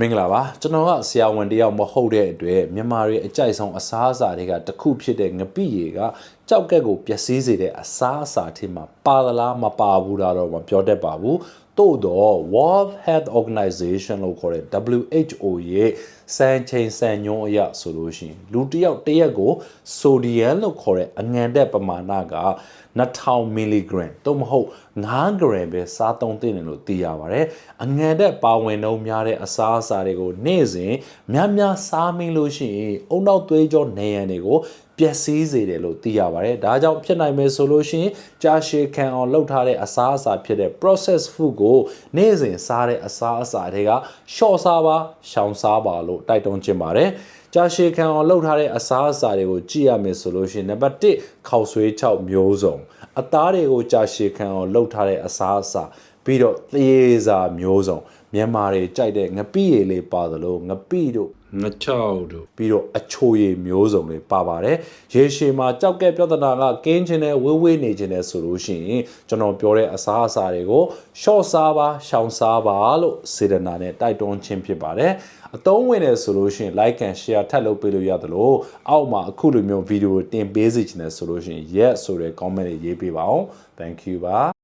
မင်္ဂလာပါကျွန်တော်ကဆရာဝန်တယောက်မဟုတ်တဲ့အတွက်မြန်မာတွေအကြိုက်ဆုံးအစားအစာတွေကတစ်ခုဖြစ်တဲ့ငပိရေကကြောက်ကက်ကိုပျက်စီးစေတဲ့အစားအစာထင်မှာပါသလားမပါဘူးလားတော့မပြောတတ်ပါဘူးသို့တော့ World Health Organization လို့ခေါ်တဲ့ WHO ရဲ့စံချိန်စံညွှန်းအရဆိုလို့ရှိရင်လူတစ်ယောက်တစ်ရက်ကိုဆိုဒီယမ်လို့ခေါ်တဲ့အငံတက်ပမာဏက2000 မီလီဂရမ်တော့မဟုတ်9 ဂရမ်ပဲစားသုံးသင့်တယ်လို့သိရပါတယ်အငံတက်ပါဝင်နှုန်းများတဲ့အစားအစာတွေကိုနေ့စဉ်များစားမိလို့ရှိရင်အုံနောက်သွေးကြောနေရန်တွေကိုပျက်စီးစေတယ်လို့သိရပါတယ်ဒါကြောင့်ဖြစ်နိုင်မယ်ဆိုလို့ရှိရင်ကြာရှည်ခံအောင်လုပ်ထားတဲ့အစားအစာဖြစ်တဲ့ processed food ကိုနေ့စဉ်စားတဲ့အစားအစာတွေကရှော့စားပါရှောင်စားပါလို့တိုက်တွန်းခြင်းပါတယ်ကြာရှည်ခံအောင်လုပ်ထားတဲ့အစားအစာတွေကိုကြည့်ရမယ်ဆိုလို့ရှိရင်နံပါတ်1ခေါက်ဆွေး6မျိုးစုံအသားတွေကိုကြာရှည်ခံအောင်လုပ်ထားတဲ့အစားအစာပြီးတော့သရေစာမျိုးစုံမြန်မာတွေကြိုက်တဲ့ငပိရည်လေးပါသလိုငပိတို့ငချောက်တို့ပြီးတော့အချိုရည်မျိုးစုံတွေပါပါတယ်ရေရှည်မှာကြောက်ကက်ပြဿနာကကင်းခြင်းနဲ့ဝေးနေခြင်းနဲ့ဆိုလို့ရှိရင်ကျွန်တော်ပြောတဲ့အစားအစာတွေကိုရှော့စားပါရှောင်စားပါလို့စေတနာနဲ့တိုက်တွန်းခြင်းဖြစ်ပါတယ်အသုံးဝင်တယ်ဆိုလို့ရှိရင် like and share ထပ်လုပ်ပေးလို့ရသလိုအောက်မှာအခုလိုမျိုးဗီဒီယိုတင်ပေးစီချင်တယ်ဆိုလို့ရှိရင် yes ဆိုတဲ့ comment တွေရေးပေးပါအောင် thank you ပါ